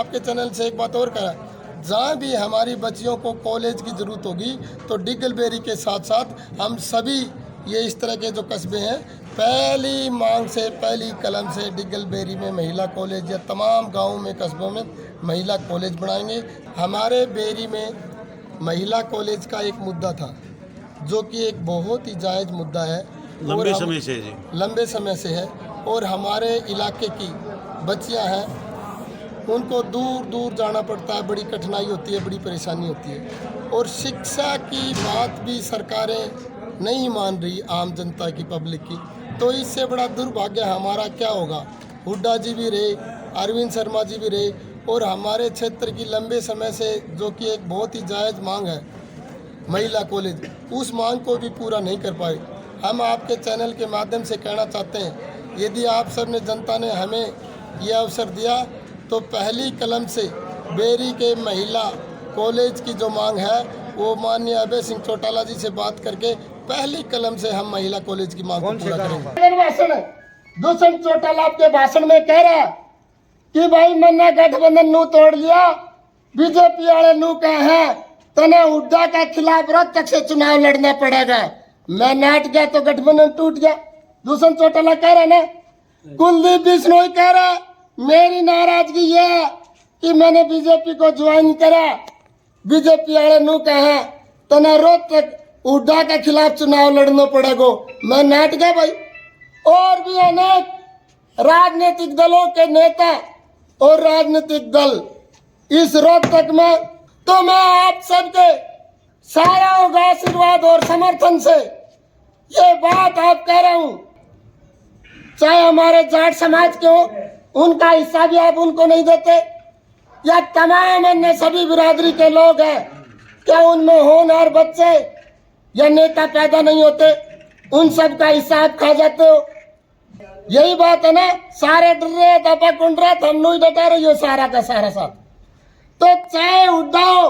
आपके चैनल से एक बात और कहा, जहाँ भी हमारी बच्चियों को कॉलेज की ज़रूरत होगी तो डिगलबेरी के साथ साथ हम सभी ये इस तरह के जो कस्बे हैं, पहली मांग से पहली कलम से डिगलबेरी में महिला कॉलेज या तमाम गाँव में कस्बों में महिला कॉलेज बनाएंगे। हमारे बेरी में महिला कॉलेज का एक मुद्दा था जो कि एक बहुत ही जायज़ मुद्दा है, लंबे समय से जी, लंबे समय से है। और हमारे इलाके की बच्चियां हैं, उनको दूर दूर जाना पड़ता है, बड़ी कठिनाई होती है, बड़ी परेशानी होती है। और शिक्षा की बात भी सरकारें नहीं मान रही आम जनता की, पब्लिक की। तो इससे बड़ा दुर्भाग्य हमारा क्या होगा। हुड्डा जी भी रहे, अरविंद शर्मा जी भी रहे, और हमारे क्षेत्र की लंबे समय से जो कि एक बहुत ही जायज़ मांग है महिला कॉलेज, उस मांग को भी पूरा नहीं कर पाए। हम आपके चैनल के माध्यम से कहना चाहते हैं, यदि आप सब ने जनता ने हमें यह अवसर दिया तो पहली कलम से बेरी के महिला कॉलेज की जो मांग है वो माननीय अभय सिंह चौटाला जी से बात करके पहली कलम से हम महिला कॉलेज की मांग को पूरा करेंगे। दूषण चौटाला आपके भाषण में कह रहा है कि भाई मैंने गठबंधन नू तोड़ लिया, बीजेपी वाले नू कहे हैं तने हुड्डा के खिलाफ रोहतक से चुनाव लड़ना पड़ेगा। मैं नाट गया तो गठबंधन टूट गया। दूषण चौटाला कह रहे ना, कुलदीप बिश्नोई कह रहा मेरी नाराजगी ये है कि मैंने बीजेपी को ज्वाइन करा, बीजेपी वाले नू कहे तना रोहतक हुड्डा के खिलाफ चुनाव लड़ना पड़ेगा। मैं नाट गया भाई। और भी अनेक राजनीतिक दलों के नेता और राजनीतिक दल इस रोहतक में, तो मैं आप सबके सारों का आशीर्वाद और समर्थन से ये बात आप कह रहा हूं, चाहे हमारे जाट समाज के हो, उनका हिस्सा भी आप उनको नहीं देते, या तमाम अन्य सभी बिरादरी के लोग हैं, क्या उनमें होनहार बच्चे या नेता पैदा नहीं होते, उन सब का हिस्सा आप खा जाते हो। यही बात है ना, सारे डर रहे दबा कुंड रहे, हम नहीं डटा रही हो सारा का सारा साथ। तो चाहे उड़ाओ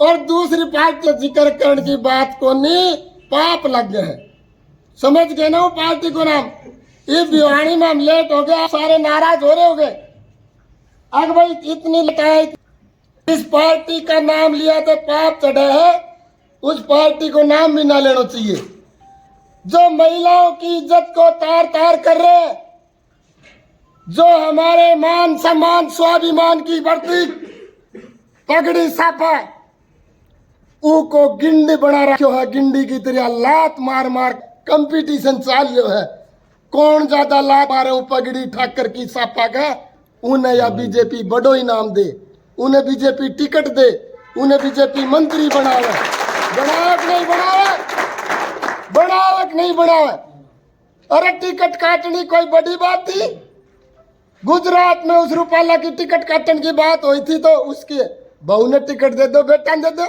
और दूसरी पार्टी जिक्र करने की बात को नहीं, पाप लग गए है, समझ गए ना वो पार्टी को नाम। इस भिवानी में हम लेट हो गए, सारे नाराज हो रहे हो गए। अब भाई इतनी लटाई, इस पार्टी का नाम लिया तो पाप चढ़ा है, उस पार्टी को नाम भी ना लेना चाहिए। जो महिलाओं की इज्जत को तार तार कर रहे हैं, जो हमारे मान सम्मान स्वाभिमान की बढ़ती पगड़ी साफा को गिंडी बना रखो है, गिंडी की तरह लात मार मार कंपटीशन चालियो है, कौन ज्यादा लात मारे वो पगड़ी ठाकर की सापा का, उन्हें या बीजेपी बड़ो इनाम दे, उन्हें बीजेपी टिकट दे, उन्हें बीजेपी मंत्री बनावे। बनावक नहीं बनावे, बनावक नहीं बनावे। अरे टिकट काटनी कोई बड़ी बात थी? गुजरात में उस रूपाला की टिकट काटने की बात हुई थी तो उसकी बहू ने टिकट दे दो, बेटा दे दो,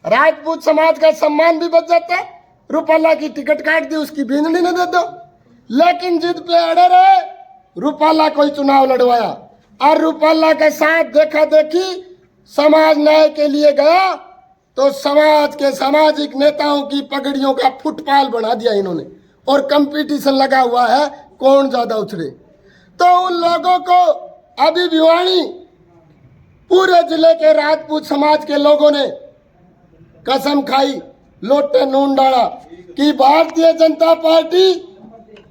राजपूत समाज का सम्मान भी बच जाता है। रूपाला की टिकट काट दी, उसकी भिंजनी ने दे दो। लेकिन जिद पे अड़े रहे, रूपाला कोई चुनाव लड़वाया और रूपाला के साथ देखा देखी समाज न्याय के लिए गया तो समाज के सामाजिक नेताओं की पगड़ियों का फुटपाल बना दिया इन्होंने, और कंपटीशन लगा हुआ है कौन ज्यादा उछले। तो उन लोगों को अभी भिवानी पूरे जिले के राजपूत समाज के लोगों ने कसम खाई, लोटे नून डाला कि भारतीय जनता पार्टी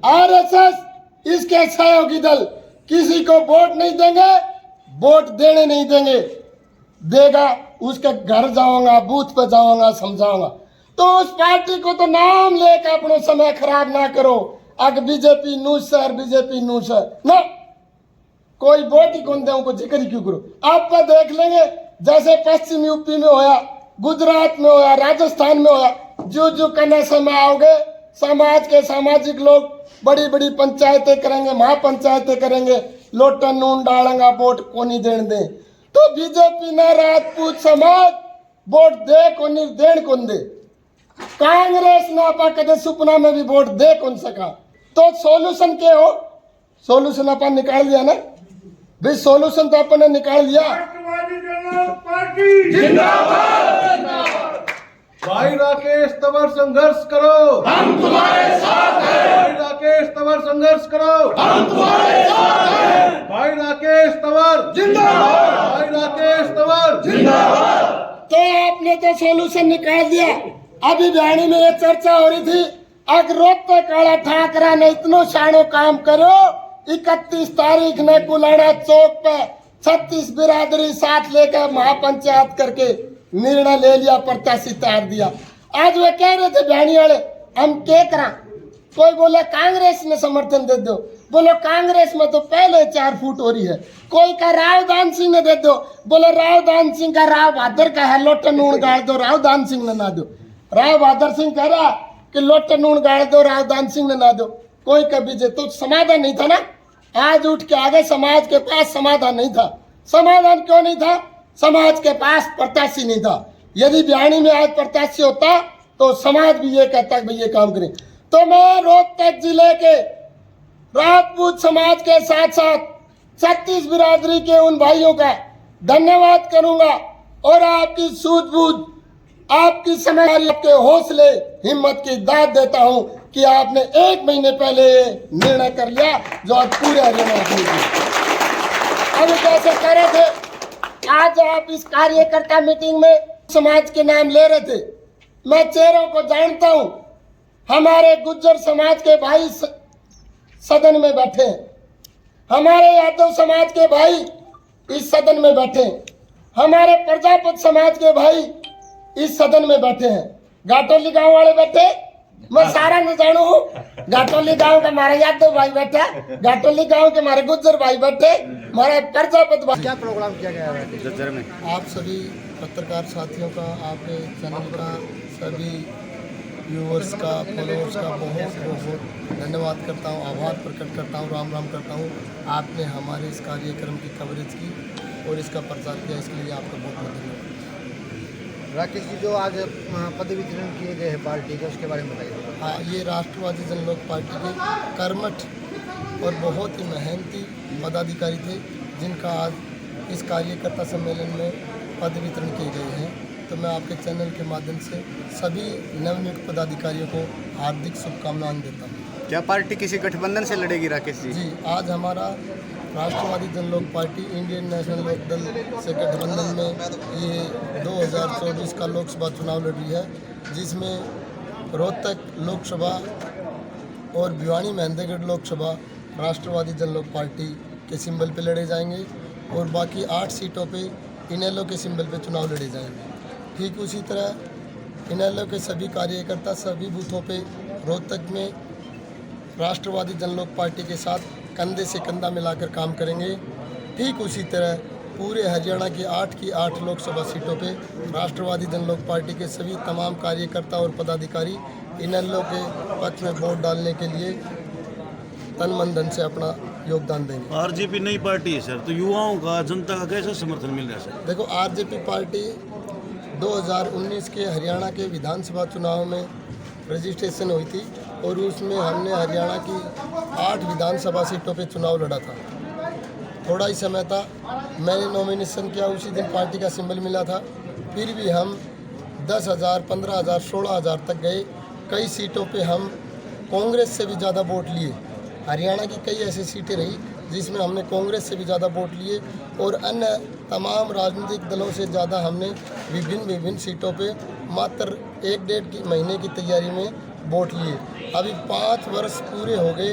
आरएसएस इसके सहयोगी दल किसी को वोट नहीं देंगे, वोट देने नहीं देंगे, देगा उसके घर जाऊंगा, बूथ पे जाऊंगा, समझाऊंगा। तो उस पार्टी को तो नाम लेकर अपना समय खराब ना करो, अग बीजेपी नूसर, बीजेपी नूसर ना, कोई वोट ही कौन दे, उनको जिक्र ही क्यों करो। आप पर देख लेंगे जैसे पश्चिम यूपी में होया, गुजरात में होया, राजस्थान में होया, जो जो करने समय आओगे समाज के सामाजिक लोग बड़ी बड़ी पंचायतें करेंगे, महापंचायतें करेंगे, लोटन नून डालेंगा, वोट को नहीं देने दे। तो बीजेपी ने राजपूत समाज वोट दे को नहीं, देन कौन दे। कांग्रेस ने आपा कदे सपना में भी वोट दे कौन सका। तो सॉल्यूशन क्या हो, सॉल्यूशन अपन निकाल लिया ना भाई, सॉल्यूशन तो अपन ने निकाल लिया। भाई राकेश तंवर संघर्ष करो, हम तुम्हारे साथ हैं। भाई राकेश तंवर संघर्ष करो, हम तुम्हारे साथ हैं। भाई राकेश तंवर जिंदाबाद। भाई आपने तो सोल्यूशन निकाल दिया। अभी बयानी में ये चर्चा हो रही थी, अगर रोकते काला ठाकरा ने इतनो शानो काम करो, 31 तारीख ने कुलाड़ा चौक पे 36 बिरादरी साथ लेकर महापंचायत करके निर्णय ले लिया, प्रत्याशी तैयार दिया। आज वे कह रहे थे बयानी वाले हम क्या करा, कोई बोले कांग्रेस ने समर्थन दे दो, बोलो कांग्रेस में तो पहले 4 फुट हो रही है। कोई का राव दान सिंह ने दे दो, बोलो राव दान सिंह का राव बहादुर का है, लोटे नून गाड़ दो, राव दान सिंह ने ना दो। राव बहादुर सिंह कह रहा कि लोटे नून गाड़ दो, राव दान सिंह ने ना दो। कोई कभी जे तो समाधान नहीं था ना, आज उठ के आगे समाज के पास समाधान नहीं था। समाधान क्यों नहीं था? समाज के पास प्रत्याशी नहीं था। यदि बयानी में आज प्रत्याशी होता तो समाज भी ये कहता कि ये काम करें। तो मैं रोहतक जिले के राजपूत समाज के साथ साथ 36 बिरादरी के उन भाइयों का धन्यवाद करूंगा और आपकी सूझबूझ, आपकी समझदारी, आपके हौसले, हिम्मत की दाद देता हूं कि आपने 1 महीने पहले निर्णय कर लिया जो आज पूरे हरियाणा में अभी कैसे कर रहे थे। आज आप इस कार्यकर्ता मीटिंग में समाज के नाम ले रहे थे, मैं चेहरों को जानता हूं। हमारे गुज्जर समाज के भाई सदन में बैठे हैं, हमारे यादव समाज के भाई इस सदन में बैठे हैं, हमारे प्रजापत समाज के भाई इस सदन में बैठे हैं, घाटोली गांव वाले बैठे, मैं सारा न जानू हूँ। घाटोली गांव का हमारा यादव भाई बैठा, घाटोली गांव के हमारे गुज्जर भाई बैठे, हमारे प्रजापत भाई। क्या प्रोग्राम किया गया है जज्जर में? आप सभी पत्रकार साथियों का, आपके चैनल का, सभी व्यूअर्स का, फॉलोअर्स का बहुत बहुत धन्यवाद करता हूँ, आभार प्रकट करता हूँ, राम राम करता हूँ। आपने हमारे इस कार्यक्रम की कवरेज की और इसका प्रचार किया, इसके लिए आपका बहुत बहुत धन्यवाद। राकेश जी, जो आज पद वितरण किए गए हैं पार्टी के, उसके बारे में बताइए। हाँ, ये राष्ट्रवादी जन लोक पार्टी के कर्मठ और बहुत ही मेहनती पदाधिकारी थे, जिनका आज इस कार्यकर्ता सम्मेलन में पद वितरण किए गए हैं। तो मैं आपके चैनल के माध्यम से सभी नवनियुक्त पदाधिकारियों को हार्दिक शुभकामनाएं देता हूँ। क्या पार्टी किसी गठबंधन से लड़ेगी राकेश जी? जी, आज हमारा राष्ट्रवादी जन लोक पार्टी इंडियन नेशनल लोक दल से गठबंधन में ये 2024 का लोकसभा चुनाव लड़ रही है, जिसमें रोहतक लोकसभा और भिवानी महेंद्रगढ़ लोकसभा राष्ट्रवादी जन लोक पार्टी के सिंबल पे लड़े जाएंगे और बाकी 8 सीटों पे इनेलो के सिंबल पे चुनाव लड़े जाएंगे। ठीक उसी तरह इनेलो के सभी कार्यकर्ता सभी बूथों पे रोहतक में राष्ट्रवादी जन लोक पार्टी के साथ कंधे से कंधा मिलाकर काम करेंगे। ठीक उसी तरह पूरे हरियाणा की 8 लोकसभा सीटों पे राष्ट्रवादी जन लोक पार्टी के सभी तमाम कार्यकर्ता और पदाधिकारी इनेलो के पक्ष में वोट डालने के लिए तन मन धन से अपना योगदान देंगे। आरजेपी नई पार्टी है सर, तो युवाओं का, जनता का कैसा समर्थन मिल रहा है सर? देखो, आरजेपी पार्टी 2019 के हरियाणा के विधानसभा चुनाव में रजिस्ट्रेशन हुई थी और उसमें हमने हरियाणा की 8 विधानसभा सीटों पे चुनाव लड़ा था। थोड़ा ही समय था, मैंने नॉमिनेशन किया, उसी दिन पार्टी का सिंबल मिला था। फिर भी हम 10,000, 15,000, 16,000 तक गए। कई सीटों पे हम कांग्रेस से भी ज़्यादा वोट लिए। हरियाणा की कई ऐसी सीटें रही जिसमें हमने कांग्रेस से भी ज़्यादा वोट लिए और अन्य तमाम राजनीतिक दलों से ज़्यादा हमने विभिन्न सीटों पे मात्र 1-1.5 महीने की तैयारी में वोट लिए। अभी 5 वर्ष पूरे हो गए।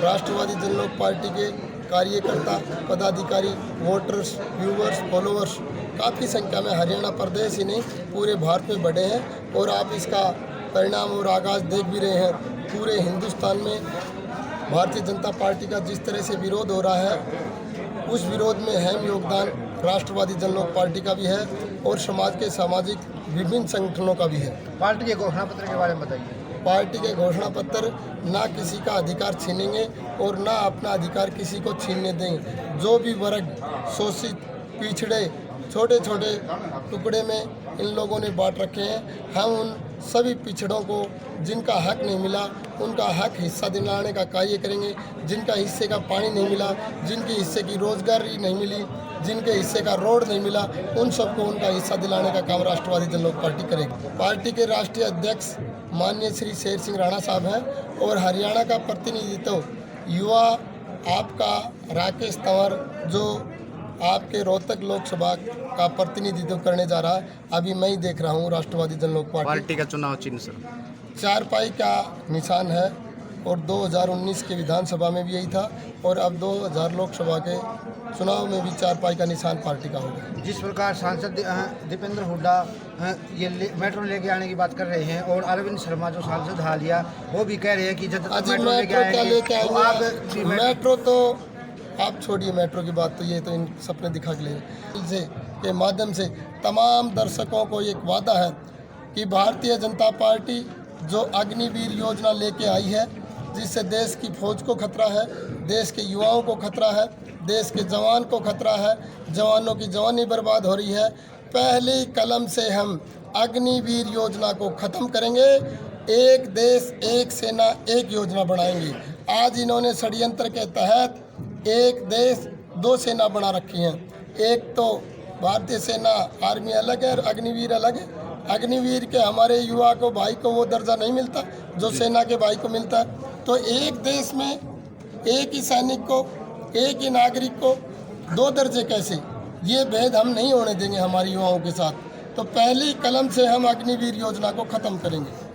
राष्ट्रवादी जन लोक पार्टी के कार्यकर्ता, पदाधिकारी, वोटर्स, व्यूवर्स, फॉलोअर्स काफ़ी संख्या में हरियाणा प्रदेश ही नहीं पूरे भारत में बढ़े हैं और आप इसका परिणाम और आगाज़ देख भी रहे हैं। पूरे हिंदुस्तान में भारतीय जनता पार्टी का जिस तरह से विरोध हो रहा है, उस विरोध में अहम योगदान राष्ट्रवादी जन लोक पार्टी का भी है और समाज के सामाजिक विभिन्न संगठनों का भी है। पार्टी के घोषणा पत्र के बारे में बताइए। पार्टी के घोषणा पत्र ना किसी का अधिकार छीनेंगे और ना अपना अधिकार किसी को छीनने देंगे। जो भी वर्ग शोषित, पिछड़े, छोटे छोटे टुकड़े में इन लोगों ने बांट रखे हैं, हम उन सभी पिछड़ों को जिनका हक नहीं मिला उनका हक हिस्सा दिलाने का कार्य करेंगे। जिनका हिस्से का पानी नहीं मिला, जिनके हिस्से की रोजगारी नहीं मिली, जिनके हिस्से का रोड नहीं मिला, उन सबको उनका हिस्सा दिलाने का काम राष्ट्रवादी जन लोक पार्टी करेगी। पार्टी के राष्ट्रीय अध्यक्ष माननीय श्री शेर सिंह राणा साहब हैं और हरियाणा का प्रतिनिधित्व युवा आपका राकेश तंवर जो आपके रोहतक लोकसभा का प्रतिनिधित्व करने जा रहा है। अभी मैं ही देख रहा हूँ राष्ट्रवादी जन लोक पार्टी का चुनाव चिन्ह सर। चारपाई का निशान है और 2019 के विधानसभा में भी यही था और अब 2000 लोकसभा के चुनाव में भी चारपाई का निशान पार्टी का होगा। जिस प्रकार सांसद दीपेंद्र हुड्डा मेट्रो लेके आने की बात कर रहे हैं और अरविंद शर्मा जो सांसद हालिया वो भी कह रहे हैं कि जब तक मेट्रो लेके आएंगे मेट्रो तो आप छोड़िए, मेट्रो की बात तो ये तो इन सपने दिखा के लिए से के माध्यम से तमाम दर्शकों को एक वादा है कि भारतीय जनता पार्टी जो अग्निवीर योजना लेके आई है, जिससे देश की फौज को खतरा है, देश के युवाओं को खतरा है, देश के जवान को खतरा है, जवानों की जवानी बर्बाद हो रही है। पहली कलम से हम अग्निवीर योजना को ख़त्म करेंगे, एक देश एक सेना एक योजना बनाएंगे। आज इन्होंने षड्यंत्र के तहत एक देश दो सेना बना रखी हैं, एक तो भारतीय सेना आर्मी अलग है और अग्निवीर अलग है। अग्निवीर के हमारे युवा को भाई को वो दर्जा नहीं मिलता जो सेना के भाई को मिलता है। तो एक देश में एक ही सैनिक को, एक ही नागरिक को दो दर्जे कैसे, ये भेद हम नहीं होने देंगे हमारे युवाओं के साथ। तो पहली कलम से हम अग्निवीर योजना को ख़त्म करेंगे।